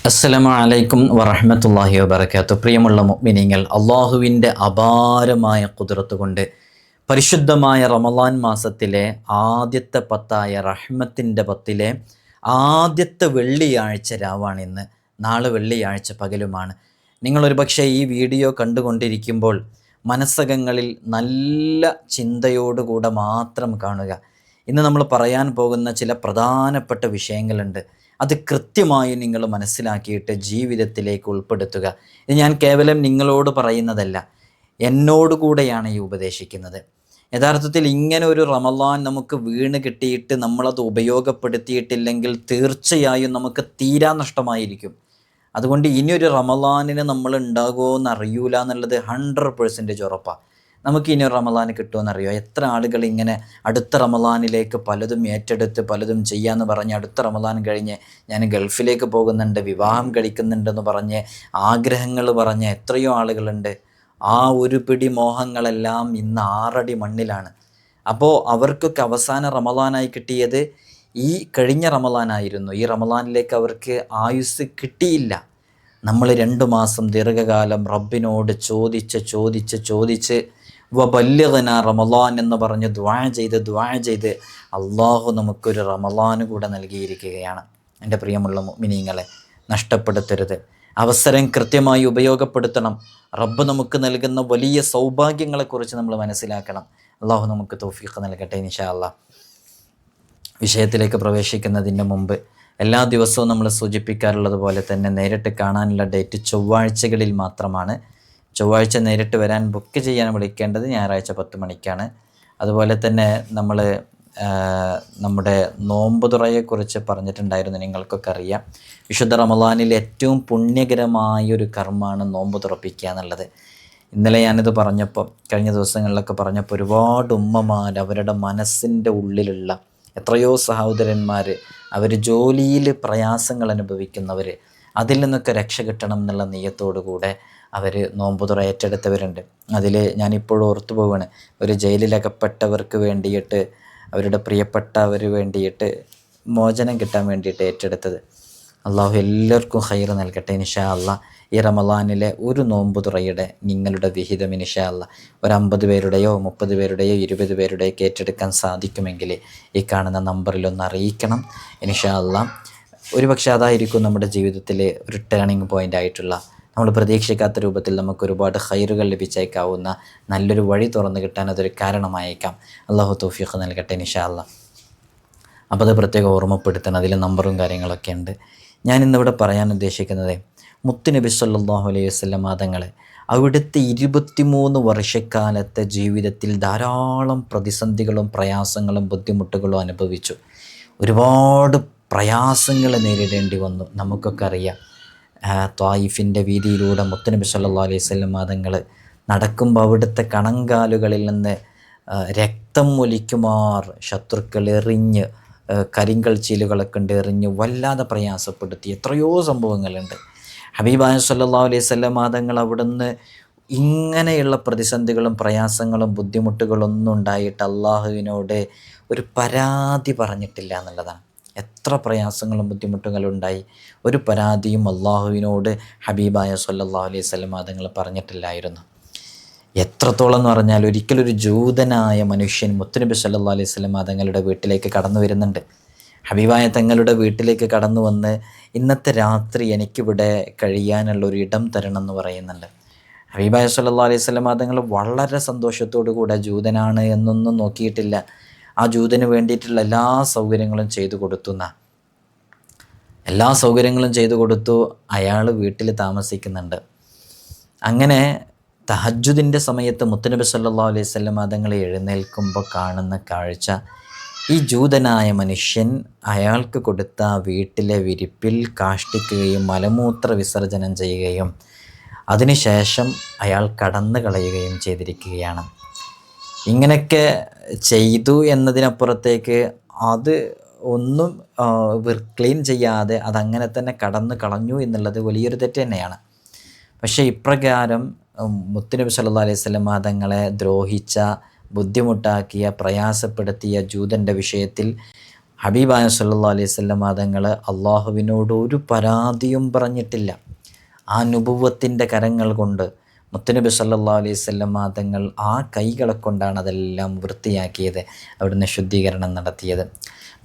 അസ്സലാമു അലൈക്കും വറഹ്മത്തുള്ളാഹി വബറകാതുഹു. പ്രിയമുള്ള മുഅ്മിനീങ്ങൾ, അള്ളാഹുവിൻ്റെ അപാരമായ ഖുദ്റത്ത് കൊണ്ട് പരിശുദ്ധമായ റമളാൻ മാസത്തിലെ ആദ്യത്തെ പത്തായ റഹ്മത്തിൻ്റെ പത്തിലെ ആദ്യത്തെ വെള്ളിയാഴ്ച രാവാണിന്ന്. നാളെ വെള്ളിയാഴ്ച പകലുമാണ്. നിങ്ങളൊരു പക്ഷേ ഈ വീഡിയോ കണ്ടുകൊണ്ടിരിക്കുമ്പോൾ മനസ്സകങ്ങളിൽ നല്ല ചിന്തയോടുകൂടെ മാത്രം കാണുക. ഇന്ന് നമ്മൾ പറയാൻ പോകുന്ന ചില പ്രധാനപ്പെട്ട വിഷയങ്ങളുണ്ട്. അത് കൃത്യമായി നിങ്ങൾ മനസ്സിലാക്കിയിട്ട് ജീവിതത്തിലേക്ക് ഉൾപ്പെടുത്തുക. ഇത് ഞാൻ കേവലം നിങ്ങളോട് പറയുന്നതല്ല, എന്നോടുകൂടെയാണ് ഈ ഉപദേശിക്കുന്നത്. യഥാർത്ഥത്തിൽ ഇങ്ങനെ ഒരു റമളാൻ നമുക്ക് വീണ് കിട്ടിയിട്ട് നമ്മളത് ഉപയോഗപ്പെടുത്തിയിട്ടില്ലെങ്കിൽ തീർച്ചയായും നമുക്ക് തീരാ നഷ്ടമായിരിക്കും. അതുകൊണ്ട് ഇനിയൊരു റമളാനിന് നമ്മൾ ഉണ്ടാകുമോ എന്നറിയൂല എന്നുള്ളത് 100% ഉറപ്പാണ്. നമുക്ക് ഇനിയൊരു റമളാൻ കിട്ടുമെന്നറിയോ? എത്ര ആളുകൾ ഇങ്ങനെ അടുത്ത റമളാനിലേക്ക് പലതും ഏറ്റെടുത്ത് പലതും ചെയ്യാമെന്ന് പറഞ്ഞ് അടുത്ത റമളാൻ കഴിഞ്ഞ് ഞാൻ ഗൾഫിലേക്ക് പോകുന്നുണ്ട്, വിവാഹം കഴിക്കുന്നുണ്ടെന്ന് പറഞ്ഞ് ആഗ്രഹങ്ങൾ പറഞ്ഞ് എത്രയോ ആളുകളുണ്ട്. ആ ഒരു പിടി മോഹങ്ങളെല്ലാം ഇന്ന് 6 അടി മണ്ണിലാണ്. അപ്പോൾ അവർക്കൊക്കെ അവസാന റമളാനായി കിട്ടിയത് ഈ കഴിഞ്ഞ റമളാനായിരുന്നു. ഈ റമളാനിലേക്ക് അവർക്ക് ആയുസ് കിട്ടിയില്ല. നമ്മൾ 2 മാസം ദീർഘകാലം റബ്ബിനോട് ചോദിച്ച് വബല്ലിഗ്നാ റമളാൻ എന്ന് പറഞ്ഞ് ദുആ ചെയ്ത് അള്ളാഹു നമുക്കൊരു റമളാൻ കൂടെ നൽകിയിരിക്കുകയാണ്. എൻ്റെ പ്രിയമുള്ള മുഅ്മിനീങ്ങളെ, നഷ്ടപ്പെടുത്തരുത്. അവസരം കൃത്യമായി ഉപയോഗപ്പെടുത്തണം. റബ്ബ് നമുക്ക് നൽകുന്ന വലിയ സൗഭാഗ്യങ്ങളെക്കുറിച്ച് നമ്മൾ മനസ്സിലാക്കണം. അള്ളാഹു നമുക്ക് തൗഫീഖ് നൽകട്ടെ ഇൻഷാ അല്ലാഹ്. വിഷയത്തിലേക്ക് പ്രവേശിക്കുന്നതിന് മുമ്പ് എല്ലാ ദിവസവും നമ്മൾ സൂചിപ്പിക്കാറുള്ളത് പോലെ തന്നെ നേരിട്ട് കാണാനുള്ള ഡേറ്റ് ചൊവ്വാഴ്ചകളിൽ മാത്രമാണ്. ചൊവ്വാഴ്ച നേരിട്ട് വരാൻ ബുക്ക് ചെയ്യാൻ വിളിക്കേണ്ടത് ഞായറാഴ്ച 10 മണിക്കാണ്. അതുപോലെ തന്നെ നമ്മൾ നമ്മുടെ നോമ്പ് തുറയെക്കുറിച്ച് പറഞ്ഞിട്ടുണ്ടായിരുന്നു, നിങ്ങൾക്കൊക്കെ അറിയാം. വിശുദ്ധ റമളാനിൽ ഏറ്റവും പുണ്യകരമായൊരു കർമ്മമാണ് നോമ്പ് തുറപ്പിക്കുക എന്നുള്ളത്. ഇന്നലെ ഞാനിത് പറഞ്ഞപ്പോൾ, കഴിഞ്ഞ ദിവസങ്ങളിലൊക്കെ പറഞ്ഞപ്പോൾ ഒരുപാട് ഉമ്മമാർ അവരുടെ മനസ്സിൻ്റെ ഉള്ളിലുള്ള എത്രയോ സഹോദരന്മാർ, അവർ ജോലിയിൽ പ്രയാസങ്ങൾ അനുഭവിക്കുന്നവർ, അതിൽ നിന്നൊക്കെ രക്ഷ കിട്ടണം എന്നുള്ള നിയ്യത്തോടു കൂടെ അവർ നോമ്പുതുറ ഏറ്റെടുത്തവരുണ്ട്. അതിൽ ഞാനിപ്പോഴും ഓർത്തു പോവുകയാണ്, ഒരു ജയിലിലകപ്പെട്ടവർക്ക് വേണ്ടിയിട്ട്, അവരുടെ പ്രിയപ്പെട്ടവർ വേണ്ടിയിട്ട് മോചനം കിട്ടാൻ വേണ്ടിയിട്ട് ഏറ്റെടുത്തത്. അള്ളാഹു എല്ലാവർക്കും ഖൈർ നൽകട്ടെ ഇൻഷാ അല്ലാഹ്. ഈ റമളാനിലെ ഒരു നോമ്പുതുറയുടെ നിങ്ങളുടെ വിഹിതം ഇൻഷാ അല്ലാഹ് ഒരു 50 പേരുടെയോ 30 പേരുടെയോ 20 പേരുടെയോ ഏറ്റെടുക്കാൻ സാധിക്കുമെങ്കിൽ ഈ കാണുന്ന നമ്പറിലൊന്ന് അറിയിക്കണം ഇൻഷാ അല്ലാഹ്. ഒരുപക്ഷെ അതായിരിക്കും നമ്മുടെ ജീവിതത്തിലെ ഒരു ടേണിംഗ് പോയിൻ്റ് ആയിട്ടുള്ള, നമ്മൾ പ്രതീക്ഷിക്കാത്ത രൂപത്തിൽ നമുക്ക് ഒരുപാട് ഖൈറുകൾ ലഭിച്ചേക്കാവുന്ന നല്ലൊരു വഴി തുറന്നു കിട്ടാൻ അതൊരു കാരണമായേക്കാം. അള്ളാഹു തൗഫീഖ് നൽകട്ടെ ഇൻഷാ അല്ലാഹ്. അപ്പോൾ അത് പ്രത്യേകം ഓർമ്മപ്പെടുത്തണം. അതിൽ നമ്പറും കാര്യങ്ങളൊക്കെ ഉണ്ട്. ഞാൻ ഇന്നിവിടെ പറയാൻ ഉദ്ദേശിക്കുന്നത്, മുത്തുനബി സല്ലല്ലാഹു അലൈഹി വസല്ലം തങ്ങൾ അവിടുത്തെ 23 വർഷക്കാലത്തെ ജീവിതത്തിൽ ധാരാളം പ്രതിസന്ധികളും പ്രയാസങ്ങളും ബുദ്ധിമുട്ടുകളും അനുഭവിച്ചു. ഒരുപാട് പ്രയാസങ്ങൾ നേരിടേണ്ടി വന്നു. നമുക്കൊക്കെ അറിയാം, ത്വായിഫിൻ്റെ വീതിയിലൂടെ മുത്തുനബി സല്ലല്ലാഹു അലൈഹി വസല്ലം തങ്ങൾ നടക്കുമ്പോൾ അവിടുത്തെ കണങ്കാലുകളിൽ നിന്ന് രക്തം ഒലിക്കുമാർ ശത്രുക്കൾ എറിഞ്ഞ്, കരിങ്കൽ ചീലുകളൊക്കെ ഉണ്ട് എറിഞ്ഞ് വല്ലാതെ പ്രയാസപ്പെടുത്തി എത്രയോ സംഭവങ്ങളുണ്ട്. ഹബീബായ സല്ലല്ലാഹു അലൈഹി വസല്ലം തങ്ങൾ അവിടുന്ന് ഇങ്ങനെയുള്ള പ്രതിസന്ധികളും പ്രയാസങ്ങളും ബുദ്ധിമുട്ടുകളൊന്നും ഉണ്ടായിട്ട് അള്ളാഹുവിനോട് ഒരു പരാതി പറഞ്ഞിട്ടില്ല എന്നുള്ളതാണ്. എത്ര പ്രയാസങ്ങളും ബുദ്ധിമുട്ടുകളും ഉണ്ടായി, ഒരു പരാതിയും അള്ളാഹുവിനോട് ഹബീബായ സല്ലല്ലാഹു അലൈഹി വസല്ലം തങ്ങൾ പറഞ്ഞിട്ടില്ലായിരുന്നു. എത്രത്തോളം എന്ന് പറഞ്ഞാൽ, ഒരിക്കലൊരു ജൂതനായ മനുഷ്യൻ മുത്തുനബി സല്ലല്ലാഹു അലൈഹി വസല്ലം തങ്ങളുടെ വീട്ടിലേക്ക് കടന്നു വരുന്നുണ്ട്. ഹബീബായ തങ്ങളുടെ വീട്ടിലേക്ക് കടന്നു വന്ന്, ഇന്നത്തെ രാത്രി എനിക്കിവിടെ കഴിയാനുള്ള ഒരു ഇടം തരണം എന്ന് പറയുന്നുണ്ട്. ഹബീബായ സല്ലല്ലാഹു അലൈഹി വസല്ലം തങ്ങൾ വളരെ സന്തോഷത്തോടു കൂടെ, ജൂതനാണ് എന്നൊന്നും നോക്കിയിട്ടില്ല, ആ ജൂതന് വേണ്ടിയിട്ടുള്ള എല്ലാ സൗകര്യങ്ങളും ചെയ്തു കൊടുത്തു. അയാൾ വീട്ടിൽ താമസിക്കുന്നുണ്ട്. അങ്ങനെ തഹജ്ജുദിൻ്റെ സമയത്ത് മുത്തുനബി സല്ലല്ലാഹു അലൈഹി വസല്ലം തങ്ങൾ എഴുന്നേൽക്കുമ്പോൾ കാണുന്ന കാഴ്ച, ഈ ജൂതനായ മനുഷ്യൻ അയാൾക്ക് കൊടുത്ത വീട്ടിലെ വിരിപ്പിൽ കാഷ്ടിക്കുകയും മലമൂത്ര വിസർജനം ചെയ്യുകയും അതിനുശേഷം അയാൾ കടന്നു കളയുകയും ചെയ്തിരിക്കുകയാണ്. ഇങ്ങനെയൊക്കെ ചെയ്തു എന്നതിനപ്പുറത്തേക്ക് അത് ഒന്നും ക്ലീൻ ചെയ്യാതെ അതങ്ങനെ തന്നെ കടന്നു കളഞ്ഞു എന്നുള്ളത് വലിയൊരു തെറ്റ് തന്നെയാണ്. പക്ഷേ ഇപ്രകാരം മുത്തുനബി സല്ലല്ലാഹു അലൈഹി വസല്ലം തങ്ങളെ ദ്രോഹിച്ച, ബുദ്ധിമുട്ടാക്കിയ, പ്രയാസപ്പെടുത്തിയ ജൂതൻ്റെ വിഷയത്തിൽ ഹബീബായ സല്ലല്ലാഹു അലൈഹി വസല്ലം തങ്ങൾ അള്ളാഹുവിനോട് ഒരു പരാതിയും പറഞ്ഞിട്ടില്ല. ആ നുബുവത്തിൻ്റെ കരങ്ങൾ കൊണ്ട് മുത്തുനബി സല്ലല്ലാഹു അലൈഹി വസല്ലം തങ്ങൾ ആ കൈകളെ കൊണ്ടാണ് അതെല്ലാം വൃത്തിയാക്കിയത്, അവിടുന്ന് ശുദ്ധീകരണം നടത്തിയത്.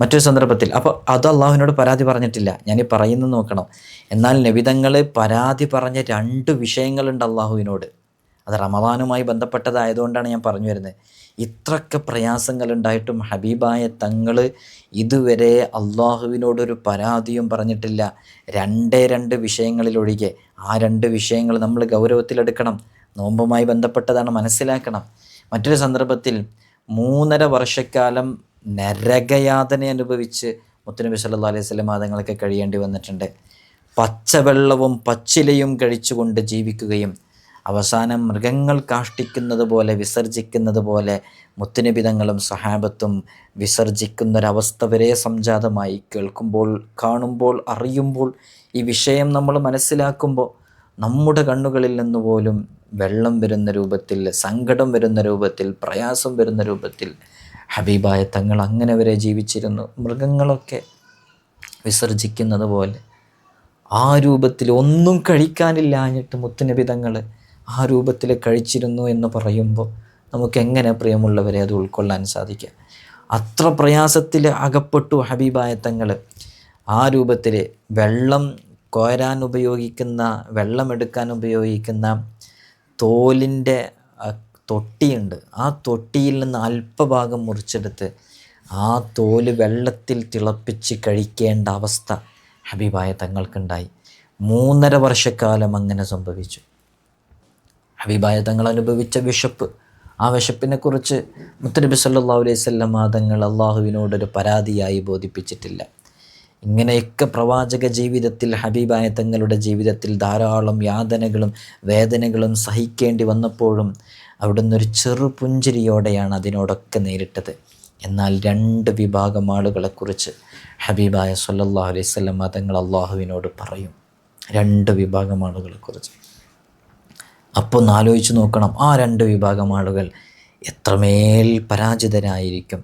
മറ്റൊരു സന്ദർഭത്തിൽ അപ്പോൾ അത് അള്ളാഹുവിനോട് പരാതി പറഞ്ഞിട്ടില്ല. ഞാനീ പറയുന്നത് നോക്കണം. എന്നാൽ നബിതങ്ങൾ പരാതി പറഞ്ഞ 2 വിഷയങ്ങളുണ്ട് അള്ളാഹുവിനോട്. അത് റമദാനുമായി ബന്ധപ്പെട്ടതായതുകൊണ്ടാണ് ഞാൻ പറഞ്ഞു വരുന്നത്. ഇത്രയൊക്കെ പ്രയാസങ്ങളുണ്ടായിട്ടും ഹബീബായ തങ്ങൾ ഇതുവരെ അള്ളാഹുവിനോടൊരു പരാതിയും പറഞ്ഞിട്ടില്ല. 2 വിഷയങ്ങളിലൊഴികെ. ആ 2 വിഷയങ്ങൾ നമ്മൾ ഗൗരവത്തിലെടുക്കണം. നോമ്പുമായി ബന്ധപ്പെട്ടതാണ്, മനസ്സിലാക്കണം. മറ്റൊരു സന്ദർഭത്തിൽ 3.5 വർഷക്കാലം നരകയാതന അനുഭവിച്ച് മുത്തുനബി സല്ലല്ലാഹു അലൈഹി വസല്ലം തങ്ങൾക്ക് കഴിയേണ്ടി വന്നിട്ടുണ്ട്. പച്ചവെള്ളവും പച്ചിലയും കഴിച്ചുകൊണ്ട് ജീവിക്കുകയും അവസാനം മൃഗങ്ങൾ കാഷ്ടിക്കുന്നത് പോലെ വിസർജിക്കുന്നത് പോലെ മുത്തുനബി തങ്ങളും സഹാബത്തും വിസർജിക്കുന്നൊരവസ്ഥ വരെ സംജാതമായി. കേൾക്കുമ്പോൾ, കാണുമ്പോൾ, അറിയുമ്പോൾ, ഈ വിഷയം നമ്മൾ മനസ്സിലാക്കുമ്പോൾ നമ്മുടെ കണ്ണുകളിൽ നിന്ന് പോലും വെള്ളം വരുന്ന രൂപത്തിൽ, സങ്കടം വരുന്ന രൂപത്തിൽ, പ്രയാസം വരുന്ന രൂപത്തിൽ ഹബീബായ തങ്ങൾ അങ്ങനെ വരെ ജീവിച്ചിരുന്നു. മൃഗങ്ങളൊക്കെ വിസർജിക്കുന്നത് പോലെ ആ രൂപത്തിൽ ഒന്നും കഴിക്കാനില്ലാഞ്ഞിട്ട് മുത്തുനബി തങ്ങൾ ആ രൂപത്തിൽ കഴിച്ചിരുന്നു എന്ന് പറയുമ്പോൾ നമുക്കെങ്ങനെ പ്രിയമുള്ളവരെ അത് ഉൾക്കൊള്ളാൻ സാധിക്കുക? അത്ര പ്രയാസത്തിൽ അകപ്പെട്ടു ഹബീബായ തങ്ങൾ. ആ രൂപത്തിൽ വെള്ളം കോരാൻ ഉപയോഗിക്കുന്ന, വെള്ളമെടുക്കാൻ ഉപയോഗിക്കുന്ന തോലിൻ്റെ തൊട്ടിയുണ്ട്. ആ തൊട്ടിയിൽ നിന്ന് അല്പഭാഗം മുറിച്ചെടുത്ത് ആ തോല് വെള്ളത്തിൽ തിളപ്പിച്ച് കഴിക്കേണ്ട അവസ്ഥ ഹബീബായ തങ്ങൾക്കുണ്ടായി. 3.5 വർഷക്കാലം അങ്ങനെ സംഭവിച്ചു. ഹബീബായ തങ്ങൾ അനുഭവിച്ച വിശപ്പ്, ആ വിശപ്പിനെക്കുറിച്ച് മുത്തുനബി സല്ലല്ലാഹു അലൈഹി വസല്ലം തങ്ങൾ അള്ളാഹുവിനോടൊരു പരാതിയായി ബോധിപ്പിച്ചിട്ടില്ല. ഇങ്ങനെയൊക്കെ പ്രവാചക ജീവിതത്തിൽ, ഹബീബായ തങ്ങളുടെ ജീവിതത്തിൽ ധാരാളം യാതനകളും വേദനകളും സഹിക്കേണ്ടി വന്നപ്പോഴും അവിടുന്ന് ഒരു ചെറുപുഞ്ചിരിയോടെയാണ് അതിനോടൊക്കെ നേരിട്ടത്. എന്നാൽ 2 വിഭാഗം ആളുകളെക്കുറിച്ച് ഹബീബായ സല്ലല്ലാഹു അലൈഹി വസല്ലം തങ്ങൾ അള്ളാഹുവിനോട് പറയും. 2 വിഭാഗം ആളുകളെക്കുറിച്ച്. അപ്പോൾ ഒന്ന് ആലോചിച്ച് നോക്കണം, ആ 2 വിഭാഗം ആളുകൾ എത്രമേൽ പരാജിതരായിരിക്കും,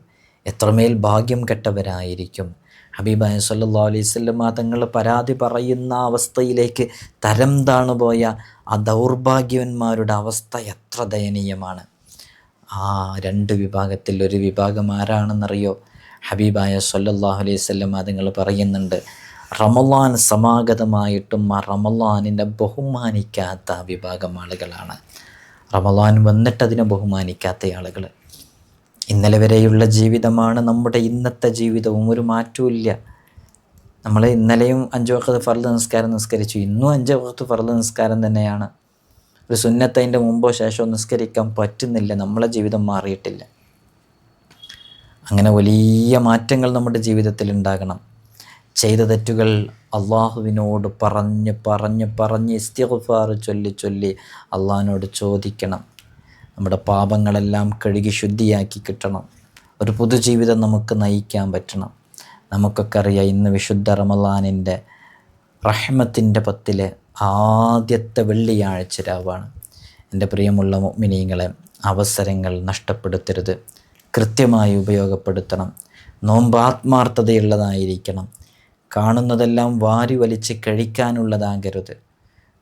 എത്രമേൽ ഭാഗ്യം കെട്ടവരായിരിക്കും. ഹബീബായ സല്ലല്ലാഹു അലൈഹി വസല്ലം തങ്ങൾ പരാതി പറയുന്ന അവസ്ഥയിലേക്ക് തരം താണുപോയ ആ ദൗർഭാഗ്യവന്മാരുടെ അവസ്ഥ എത്ര ദയനീയമാണ്. ആ 2 വിഭാഗത്തിൽ ഒരു വിഭാഗം ആരാണെന്നറിയോ? ഹബീബായ സല്ലല്ലാഹു അലൈഹി വസല്ലം തങ്ങൾ പറയുന്നുണ്ട്, റമളാൻ സമാഗതമായിട്ടും ആ റമളാനിനെ ബഹുമാനിക്കാത്ത വിഭാഗം ആളുകളാണ്. റമളാൻ വന്നിട്ടതിനെ ബഹുമാനിക്കാത്ത ആളുകൾ. ഇന്നലെ വരെയുള്ള ജീവിതമാണ് നമ്മുടെ ഇന്നത്തെ ജീവിതവും, ഒരു മാറ്റവും ഇല്ല. നമ്മൾ ഇന്നലെയും 5 വഖത്ത് ഫർള് നിസ്കാരം നിസ്കരിച്ചു, ഇന്നും 5 വഖത്ത് ഫർള് നിസ്കാരം തന്നെയാണ്. ഒരു സുന്നത്ത് അതിൻ്റെ മുമ്പോ ശേഷമോ നിസ്കരിക്കാൻ പറ്റുന്നില്ല. നമ്മളെ ജീവിതം മാറിയിട്ടില്ല. അങ്ങനെ വലിയ മാറ്റങ്ങൾ നമ്മുടെ ജീവിതത്തിൽ ഉണ്ടാകണം. ചെയ്ത തെറ്റുകൾ അള്ളാഹുവിനോട് പറഞ്ഞ് ഇസ്തിഗ്ഫാർ ചൊല്ലി അള്ളാഹിനോട് ചോദിക്കണം. നമ്മുടെ പാപങ്ങളെല്ലാം കഴുകി ശുദ്ധിയാക്കി കിട്ടണം. ഒരു പുതുജീവിതം നമുക്ക് നയിക്കാൻ പറ്റണം. നമുക്കൊക്കെ അറിയാം, ഇന്ന് വിശുദ്ധ റമളാനിൻ്റെ റഹ്മത്തിൻ്റെ 10 ആദ്യത്തെ വെള്ളിയാഴ്ച രാവാണ്. എൻ്റെ പ്രിയമുള്ള മുഅ്മിനീങ്ങളെ, അവസരങ്ങൾ നഷ്ടപ്പെടുത്തരുത്. കൃത്യമായി ഉപയോഗപ്പെടുത്തണം. നോമ്പ് ആത്മാർത്ഥതയുള്ളതായിരിക്കണം. കാണുന്നതെല്ലാം വാരി വലിച്ച് കഴിക്കാനുള്ളതാകരുത്.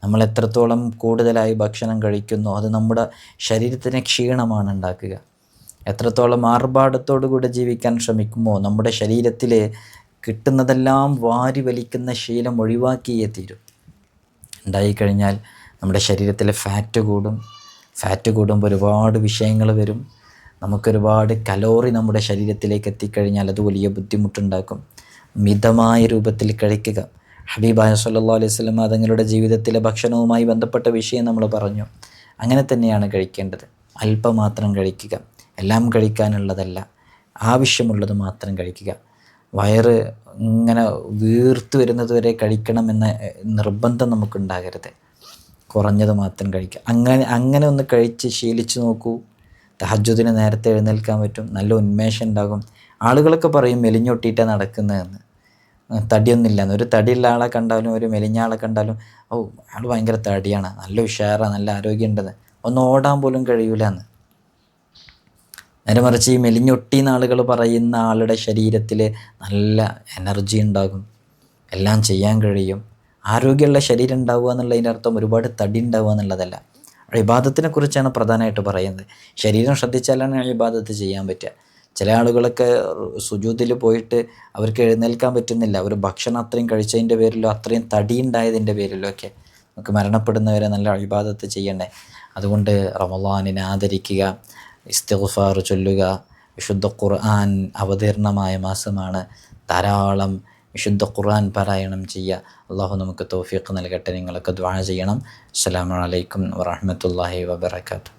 നമ്മൾ എത്രത്തോളം കൂടുതലായി ഭക്ഷണം കഴിക്കുന്നോ അത് നമ്മുടെ ശരീരത്തിന് ക്ഷീണമാണ് ഉണ്ടാക്കുക. എത്രത്തോളം ആർഭാടത്തോടു കൂടി ജീവിക്കാൻ ശ്രമിക്കുമോ നമ്മുടെ ശരീരത്തിൽ കിട്ടുന്നതെല്ലാം വാരി വലിക്കുന്ന ശീലം ഒഴിവാക്കിയേ തീരും. ഉണ്ടായിക്കഴിഞ്ഞാൽ നമ്മുടെ ശരീരത്തിലെ ഫാറ്റ് കൂടും. ഫാറ്റ് കൂടുമ്പോൾ ഒരുപാട് വിഷയങ്ങൾ വരും. നമുക്കൊരുപാട് കലോറി നമ്മുടെ ശരീരത്തിലേക്ക് എത്തിക്കഴിഞ്ഞാൽ അത് വലിയ ബുദ്ധിമുട്ടുണ്ടാക്കും. മിതമായ രൂപത്തിൽ കഴിക്കുക. ഹബീബായ സല്ലല്ലാഹു അലൈഹി വസല്ലം തങ്ങളുടെ ജീവിതത്തിലെ ഭക്ഷണവുമായി ബന്ധപ്പെട്ട വിഷയം നമ്മൾ പറഞ്ഞു. അങ്ങനെ തന്നെയാണ് കഴിക്കേണ്ടത്. അല്പം മാത്രം കഴിക്കുക. എല്ലാം കഴിക്കാനുള്ളതല്ല, ആവശ്യമുള്ളത് മാത്രം കഴിക്കുക. വയറ് ഇങ്ങനെ വീർത്ത് വരുന്നത് വരെ കഴിക്കണമെന്ന നിർബന്ധം നമുക്കുണ്ടാകരുത്. കുറഞ്ഞത് മാത്രം കഴിക്കുക. അങ്ങനെ ഒന്ന് കഴിച്ച് ശീലിച്ച് നോക്കൂ. തഹജ്ജുദിന് നേരത്തെ എഴുന്നേൽക്കാൻ പറ്റും. നല്ല ഉന്മേഷം ഉണ്ടാകും. ആളുകളൊക്കെ പറയും മെലിഞ്ഞൊട്ടിയിട്ടാണ് നടക്കുന്നതെന്ന്. തടിയൊന്നുമില്ലാന്ന്. ഒരു തടിയുള്ള ആളെ കണ്ടാലും ഒരു മെലിഞ്ഞ ആളെ കണ്ടാലും ആൾ ഭയങ്കര തടിയാണ്, നല്ല ഉഷാറാണ്, നല്ല ആരോഗ്യമുണ്ടെന്ന്, ഒന്ന് ഓടാൻ പോലും കഴിയൂലെന്ന്. നേരെ മറിച്ച് ഈ മെലിഞ്ഞൊട്ടിയെന്ന് ആളുകൾ പറയുന്ന ആളുടെ ശരീരത്തിൽ നല്ല എനർജി ഉണ്ടാകും, എല്ലാം ചെയ്യാൻ കഴിയും. ആരോഗ്യമുള്ള ശരീരം ഉണ്ടാവുക എന്നുള്ളതിൻ്റെ അർത്ഥം ഒരുപാട് തടി ഉണ്ടാവുക എന്നുള്ളതല്ല. ഇബാദത്തിനെ കുറിച്ചാണ് പ്രധാനമായിട്ട് പറയുന്നത്. ശരീരം ശ്രദ്ധിച്ചാലാണ് ഇബാദത്ത് ചെയ്യാൻ പറ്റുക. ചില ആളുകളൊക്കെ സുജൂദിൽ പോയിട്ട് അവർക്ക് എഴുന്നേൽക്കാൻ പറ്റുന്നില്ല. അവർ ഭക്ഷണം അത്രയും കഴിച്ചതിൻ്റെ പേരിലോ അത്രയും തടി ഉണ്ടായതിൻ്റെ പേരിലോ ഒക്കെ നമുക്ക് മരണപ്പെടുന്നവരെ നല്ല ഇബാദത്ത് ചെയ്യണ്ടേ. അതുകൊണ്ട് റമളാനിനെ ആദരിക്കുക, ഇസ്തിഗ്ഫാർ ചൊല്ലുക. വിശുദ്ധ ഖുർആൻ അവതീർണമായ മാസമാണ്. ധാരാളം വിശുദ്ധ ഖുർആൻ പാരായണം ചെയ്യുക. അള്ളാഹു നമുക്ക് തൗഫീഖ് നൽകട്ടെ. നിങ്ങളൊക്കെ ദുആ ചെയ്യണം. അസ്സലാമു അലൈക്കും വറഹ്മത്തുള്ളാഹി വബറകാതുഹു.